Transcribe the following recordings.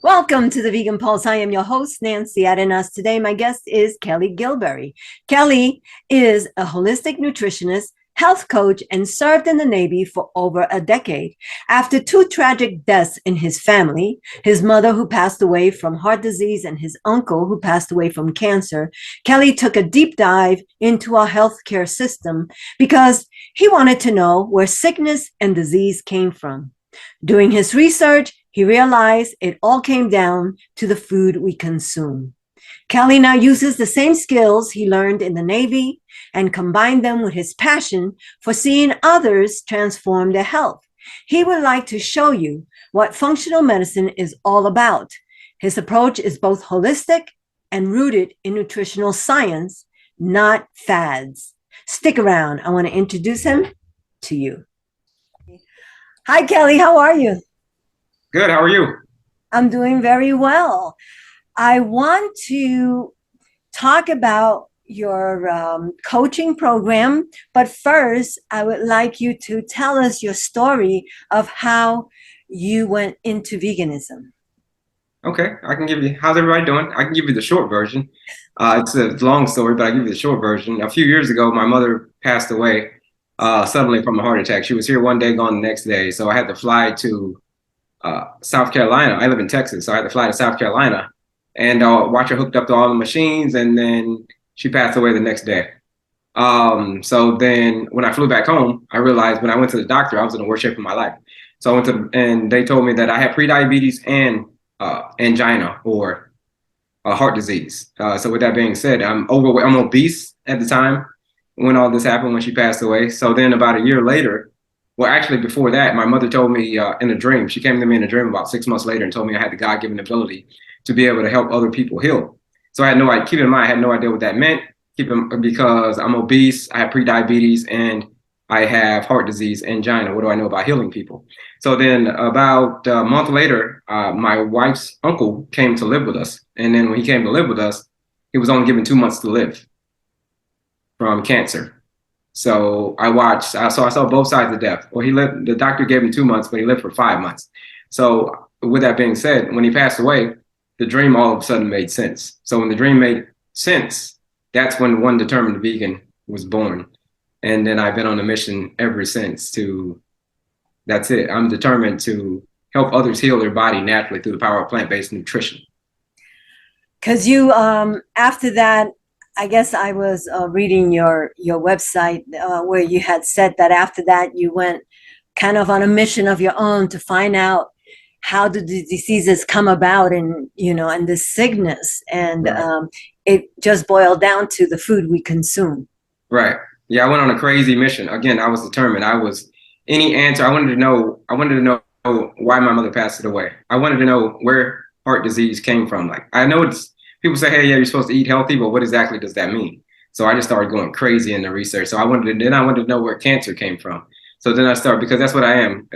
Welcome to the Vegan Pulse. I am your host, Nancy Adenas. Today, my guest is Kelley Gilberry. Kelley is a holistic nutritionist, health coach, and served in the Navy for over a decade. After two tragic deaths in his family, his mother who passed away from heart disease and his uncle who passed away from cancer, Kelley took a deep dive into our healthcare system because he wanted to know where sickness and disease came from. Doing his research, he realized it all came down to the food we consume. Kelley now uses the same skills he learned in the Navy and combined them with his passion for seeing others transform their health. He would like to show you what functional medicine is all about. His approach is both holistic and rooted in nutritional science, not fads. Stick around. I want to introduce him to you. Hi, Kelley. How are you? Good. How are you? I'm doing very well. I want to talk about your coaching program, but first, I would like you to tell us your story of how you went into veganism. Okay. I can give you, how's everybody doing? I can give you the short version. It's a long story, but I give you the short version. A few years ago, my mother passed away suddenly from a heart attack. She was here one day, gone the next day. So I had to fly to South Carolina. I live in Texas, so I had to fly to South Carolina and watch her hooked up to all the machines, and then she passed away the next day. So then when I flew back home, I realized when I went to the doctor, I was in the worst shape of my life. So I went to, and they told me that I had prediabetes and angina or heart disease. So with that being said, I'm overweight, I'm obese at the time when all this happened, when she passed away. So then about a year later, well, actually, before that, my mother told me in a dream, she came to me in a dream about 6 months later and told me I had the God-given ability to be able to help other people heal. So I had no idea, keep in mind, I had no idea what that meant, because I'm obese, I have prediabetes, and I have heart disease, angina. What do I know about healing people? So then about a month later, my wife's uncle came to live with us. And then when he came to live with us, he was only given 2 months to live from cancer. So I saw both sides of death. Well, the doctor gave him 2 months, but he lived for 5 months. So with that being said, when he passed away, the dream all of a sudden made sense. So when the dream made sense, that's when One Determined Vegan was born. And then I've been on a mission ever since that's it. I'm determined to help others heal their body naturally through the power of plant-based nutrition. Because you, after that, I guess I was reading your website where you had said that after that you went kind of on a mission of your own to find out how do the diseases come about, and and the sickness, and Right. It just boiled down to the food we consume. Right. Yeah, I went on a crazy mission. Again, I was determined. I was any answer. I wanted to know why my mother passed it away. I wanted to know where heart disease came from. Like, I know it's people say, hey, yeah, you're supposed to eat healthy, but what exactly does that mean? So I just started going crazy in the research. So I wanted to know where cancer came from. So then I started, because that's what I am.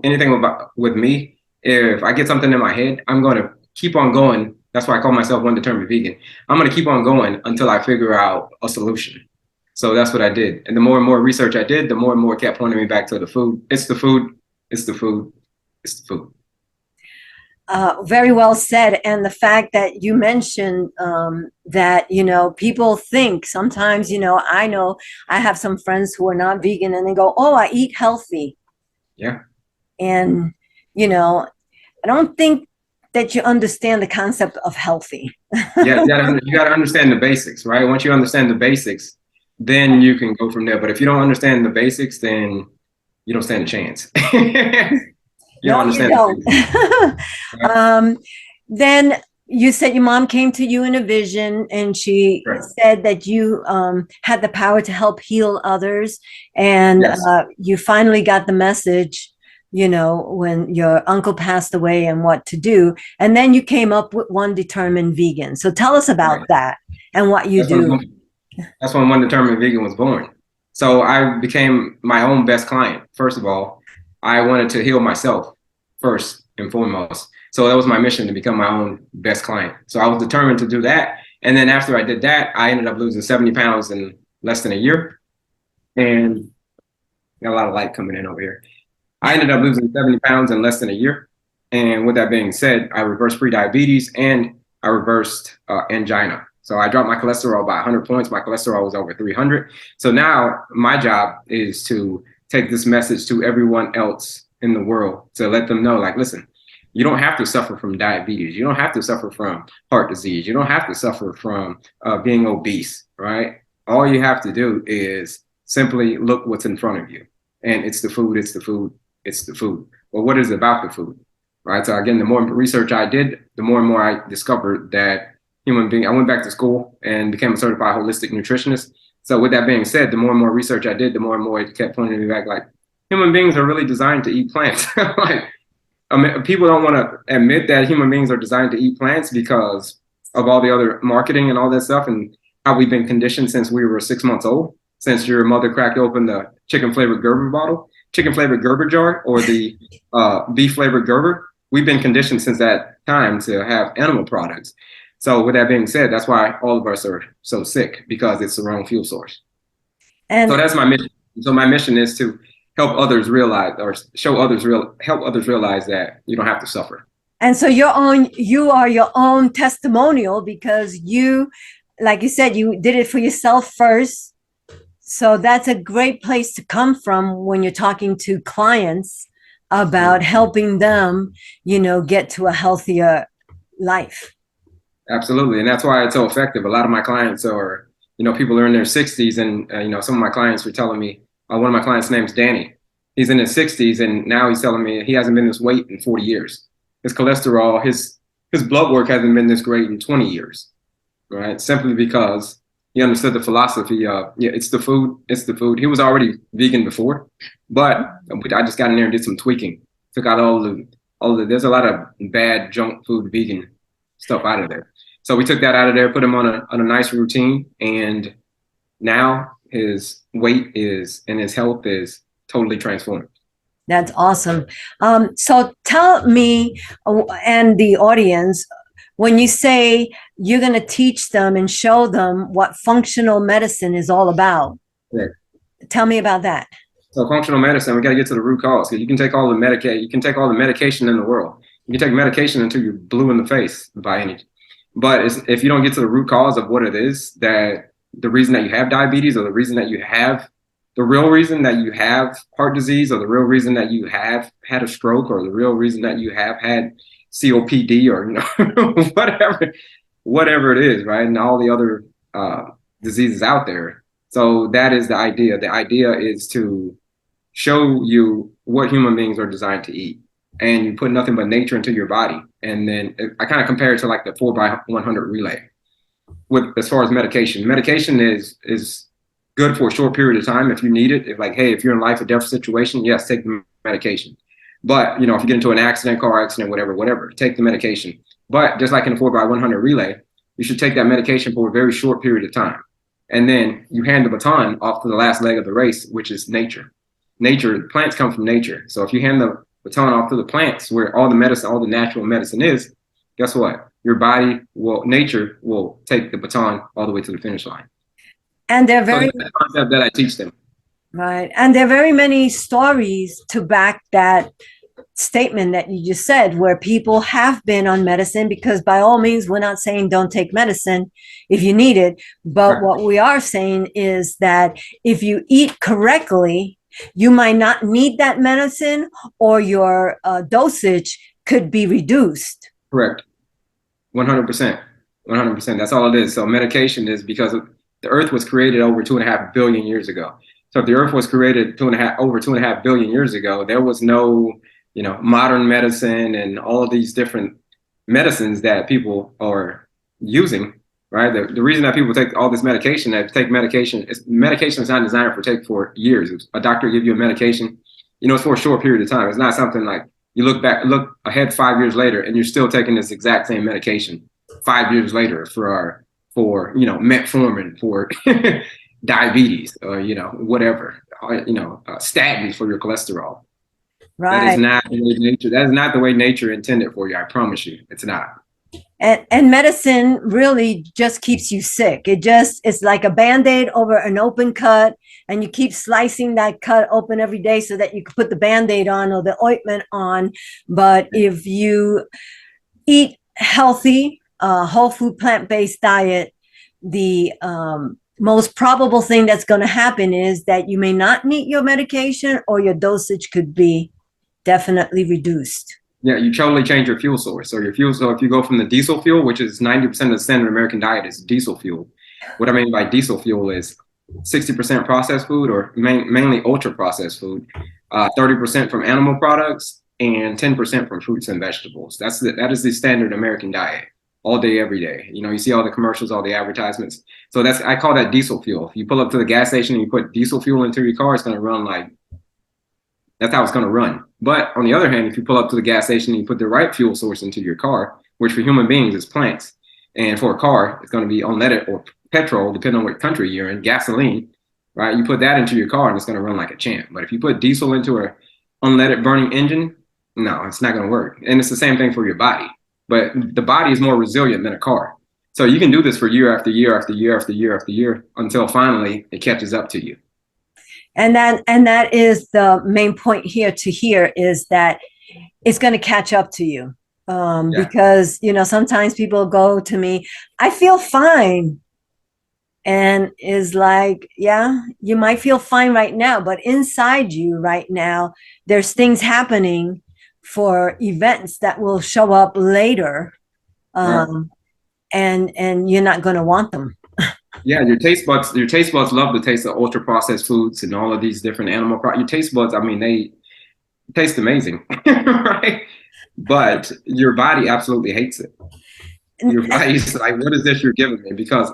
Anything with me, if I get something in my head, I'm going to keep on going. That's why I call myself One Determined Vegan. I'm going to keep on going until I figure out a solution. So that's what I did. And the more and more research I did, the more and more it kept pointing me back to the food. It's the food. It's the food. It's the food. Very well said. And the fact that you mentioned that, people think sometimes, I know I have some friends who are not vegan and they go, oh, I eat healthy. Yeah. And, I don't think that you understand the concept of healthy. Yeah, you gotta understand the basics, right? Once you understand the basics, then you can go from there. But if you don't understand the basics, then you don't stand a chance. You don't No, you understand the don't. basics. Right? Then you said your mom came to you in a vision and she Right. said that you had the power to help heal others. And Yes. you finally got the message, when your uncle passed away and what to do. And then you came up with One Determined Vegan. So tell us about Right. that and what you That's when do. that's when One Determined Vegan was born. So I became my own best client. First of all, I wanted to heal myself first and foremost. So that was my mission, to become my own best client. So I was determined to do that. And then after I did that, I ended up losing 70 pounds in less than a year. And got a lot of light coming in over here. I ended up losing 70 pounds in less than a year. And with that being said, I reversed prediabetes and I reversed angina. So I dropped my cholesterol by 100 points. My cholesterol was over 300. So now my job is to take this message to everyone else in the world to let them know, like, listen, you don't have to suffer from diabetes. You don't have to suffer from heart disease. You don't have to suffer from being obese, right? All you have to do is simply look what's in front of you. And it's the food, it's the food, it's the food. Well, what is about the food? Right. So again, the more research I did, the more and more I discovered that I went back to school and became a certified holistic nutritionist. So with that being said, the more and more research I did, the more and more it kept pointing me back like human beings are really designed to eat plants. Like, I mean, people don't want to admit that human beings are designed to eat plants because of all the other marketing and all that stuff and how we've been conditioned since we were 6 months old, since your mother cracked open the chicken flavored Gerber jar, or the beef flavored Gerber. We've been conditioned since that time to have animal products. So with that being said, that's why all of us are so sick, because it's the wrong fuel source. And so that's my mission. So my mission is to help others realize, or help others realize that you don't have to suffer. And so you are your own testimonial, because you, like you said, you did it for yourself first. So that's a great place to come from when you're talking to clients about helping them, get to a healthier life. Absolutely. And that's why it's so effective. A lot of my clients are, people are in their 60s. And, some of my clients were telling me, one of my clients' name's Danny. He's in his 60s. And now he's telling me he hasn't been this weight in 40 years. His cholesterol, his blood work hasn't been this great in 20 years. Right. Simply because he understood the philosophy of, it's the food. It's the food. He was already vegan before, but I just got in there and did some tweaking. Took out all the, there's a lot of bad junk food vegan stuff out of there. So we took that out of there, put him on a nice routine, and now his weight is and his health is totally transformed. That's awesome. So tell me and the audience, when you say you're going to teach them and show them what functional medicine is all about, yeah. Tell me about that. So functional medicine, we got to get to the root cause. You can take all the medication in the world. You can take medication until you're blue in the face by any. But if you don't get to the root cause of what it is, that the reason that you have diabetes, or the real reason that you have heart disease, or the real reason that you have had a stroke, or the real reason that you have had COPD, or whatever it is, right? And all the other diseases out there. So that is the idea. The idea is to show you what human beings are designed to eat. And you put nothing but nature into your body. And then I kind of compare it to like the 4x100 relay. As far as medication is good for a short period of time if you need it. If you're in life or death situation, yes, take the medication. But if you get into an accident, car accident, whatever, take the medication. But just like in a 4x100 relay, you should take that medication for a very short period of time. And then you hand the baton off to the last leg of the race, which is nature. Plants come from nature. So if you hand the baton off to the plants, where all the natural medicine is, guess what? Nature will take the baton all the way to the finish line. And that's the concept that I teach them. Right. And there are very many stories to back that statement that you just said, where people have been on medicine, because by all means, we're not saying don't take medicine if you need it. But what we are saying is that if you eat correctly, you might not need that medicine, or your dosage could be reduced. Correct. 100%. 100%. That's all it is. So medication is because the earth was created over 2.5 billion years ago. So if the earth was created over 2.5 billion years ago, there was no, modern medicine and all of these different medicines that people are using, right? The reason that people take all this medication, medication is not designed for years. A doctor give you a medication, it's for a short period of time. It's not something like you look ahead 5 years later and you're still taking this exact same medication 5 years later for metformin for diabetes, or whatever, statins for your cholesterol. Right. That is not the way nature intended for you. I promise you, it's not. And medicine really just keeps you sick. It's like a band-aid over an open cut, and you keep slicing that cut open every day so that you can put the band-aid on or the ointment on. But if you eat healthy, whole food, plant-based diet, the most probable thing that's going to happen is that you may not need your medication, or your dosage could be definitely reduced. Yeah, you totally change your fuel source. So if you go from the diesel fuel, which is 90% of the standard American diet is diesel fuel. What I mean by diesel fuel is 60% processed food, or mainly ultra processed food, 30% from animal products, and 10% from fruits and vegetables. That is the standard American diet, all day, every day. You see all the commercials, all the advertisements. So I call that diesel fuel. If you pull up to the gas station and you put diesel fuel into your car, it's going to run like, that's how it's going to run. But on the other hand, if you pull up to the gas station and you put the right fuel source into your car, which for human beings is plants, and for a car, it's going to be unleaded or petrol, depending on what country you're in, gasoline, right? You put that into your car and it's going to run like a champ. But if you put diesel into an unleaded burning engine, no, it's not going to work. And it's the same thing for your body. But the body is more resilient than a car. So you can do this for year after year after year after year after year until finally it catches up to you. And that is the main point here is that it's going to catch up to you. Because, sometimes people go to me, I feel fine. And is like, yeah, you might feel fine right now, but inside you right now, there's things happening for events that will show up later. Right. And you're not going to want them. Yeah, your taste buds love the taste of ultra processed foods and all of these different animal products. Your taste buds, I mean, they taste amazing, right? But your body absolutely hates it. Your body's like, what is this you're giving me? Because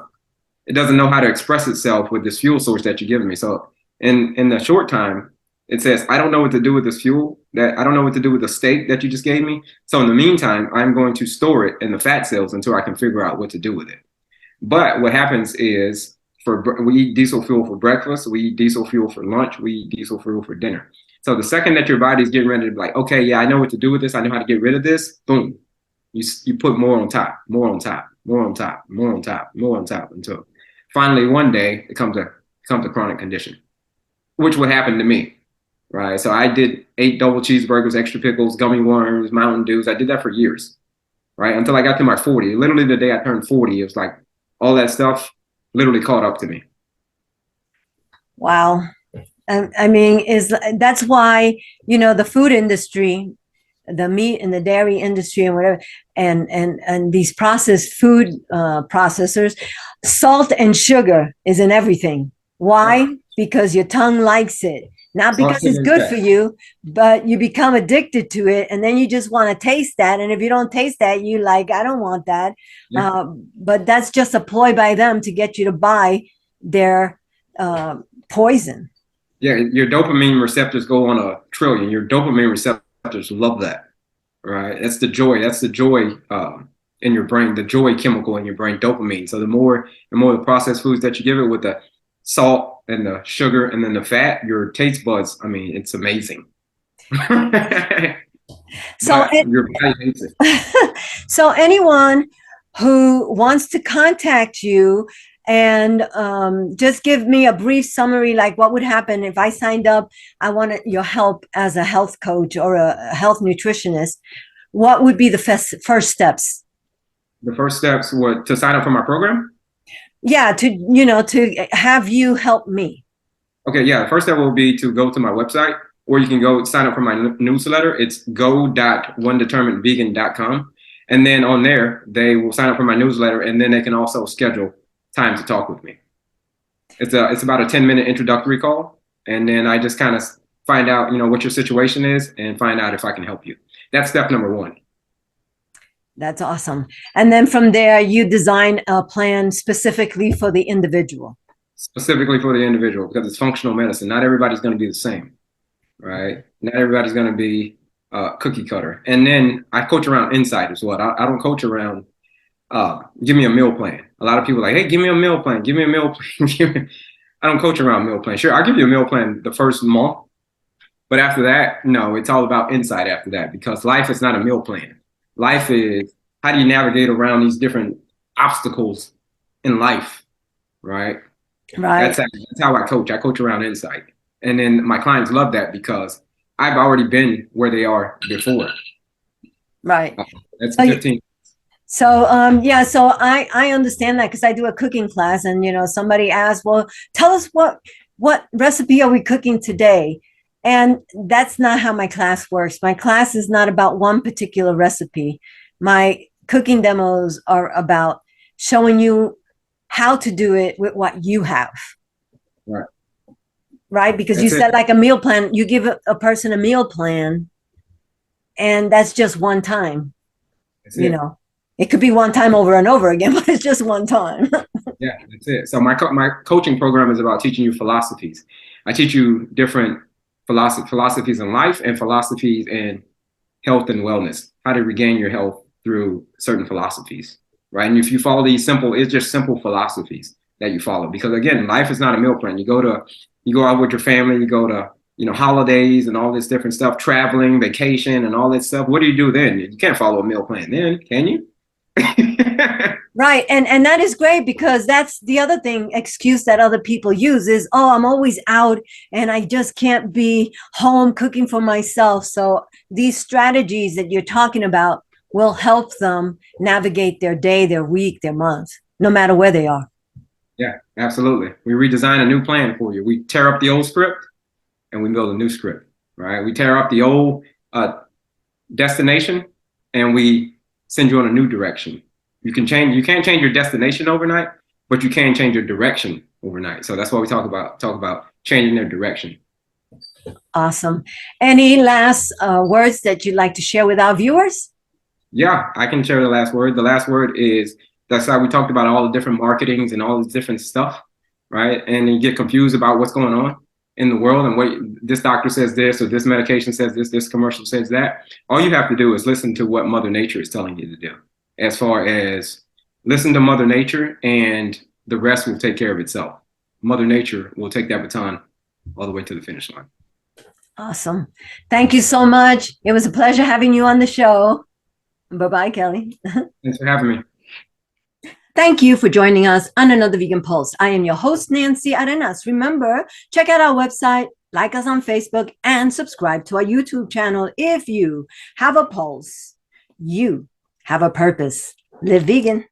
it doesn't know how to express itself with this fuel source that you're giving me. So in the short time, it says, I don't know what to do with this fuel, that I don't know what to do with the steak that you just gave me. So in the meantime, I'm going to store it in the fat cells until I can figure out what to do with it. But what happens is we eat diesel fuel for breakfast, we eat diesel fuel for lunch, we eat diesel fuel for dinner. So the second that your body's getting ready to be like, okay, yeah, I know what to do with this, I know how to get rid of this, boom, you put more on top, more on top, more on top, more on top, more on top, until finally one day it becomes a chronic condition, which would happen to me, right? So I ate double cheeseburgers, extra pickles, gummy worms, Mountain Dews. I did that for years, right? Until I got to my 40. Literally the day I turned 40, it was like all that stuff literally caught up to me. Wow. I mean, that's why, the food industry, the meat and the dairy industry and whatever, and these processed food processors, salt and sugar is in everything. Why? Because your tongue likes it. Not because it's good for you, but you become addicted to it. And then you just want to taste that. And if you don't taste that, you like, I don't want that. Yeah. But that's just a ploy by them to get you to buy their poison. Yeah, your dopamine receptors go on a trillion. Your dopamine receptors love that, right? That's the joy. That's the joy in your brain, the joy chemical in your brain, dopamine. So the more the processed foods that you give it with the salt and the sugar and then the fat, your taste buds, I mean, it's amazing. So your body hates it. So anyone who wants to contact you and just give me a brief summary, like what would happen if I signed up, I wanted your help as a health coach or a health nutritionist, what would be the first steps? The first steps were to sign up for my program? Yeah, to have you help me. Okay, yeah. First step will be to go to my website, or you can go sign up for my newsletter. It's go.onedeterminedvegan.com. And then on there, they will sign up for my newsletter, and then they can also schedule time to talk with me. It's about a 10-minute introductory call. And then I just kind of find out, what your situation is and find out if I can help you. That's step number one. That's awesome. And then from there, you design a plan specifically for the individual. Specifically for the individual, because it's functional medicine. Not everybody's going to be the same, right? Not everybody's going to be cookie cutter. And then I coach around insight as well. I don't coach around, give me a meal plan. A lot of people are like, hey, give me a meal plan. Give me a meal plan. I don't coach around meal plan. Sure, I'll give you a meal plan the first month. But after that, no, it's all about insight after that, because life is not a meal plan. Life is how do you navigate around these different obstacles in life, right? Right. That's how I coach. I coach around insight. And then my clients love that because I've already been where they are before. Right. That's So, 15. yeah, so I understand that because I do a cooking class, and somebody asked, well, tell us what recipe are we cooking today? And that's not how my class works. My class is not about one particular recipe. My cooking demos are about showing you how to do it with what you have. Right. Right? Because you That's it. said like a meal plan, you give a person a meal plan, and that's just one time. That's you it. know it could be one time over and over again, but it's just one time. Yeah, that's it. So my coaching program is about teaching you philosophies. I teach you different philosophies in life and philosophies in health and wellness, how to regain your health through certain philosophies, right? And if you follow these it's just simple philosophies that you follow. Because again, life is not a meal plan. You go out with your family, you go to, holidays and all this different stuff, traveling, vacation, and all that stuff. What do you do then? You can't follow a meal plan then, can you? Right. And that is great, because that's the other thing, excuse that other people use is, oh, I'm always out and I just can't be home cooking for myself. So these strategies that you're talking about will help them navigate their day, their week, their month, no matter where they are. Yeah, absolutely. We redesign a new plan for you. We tear up the old script and we build a new script, right? We tear up the old destination and we send you on a new direction. You can't change your destination overnight, but you can change your direction overnight. So that's why we talk about changing their direction. Awesome. Any last words that you'd like to share with our viewers? Yeah, I can share the last word. The last word is, that's how we talked about all the different marketings and all this different stuff, right? And you get confused about what's going on in the world and what this doctor says this, or this medication says this commercial says that. All you have to do is listen to what Mother Nature is telling you to do. As far as listen to Mother Nature, and the rest will take care of itself. Mother Nature will take that baton all the way to the finish line. Awesome. Thank you so much. It was a pleasure having you on the show. Bye-bye, Kelley. Thanks for having me. Thank you for joining us on another Vegan Pulse. I am your host, Nancy Arenas. Remember, check out our website, like us on Facebook, and subscribe to our YouTube channel. If you have a pulse, you have a purpose. Live vegan.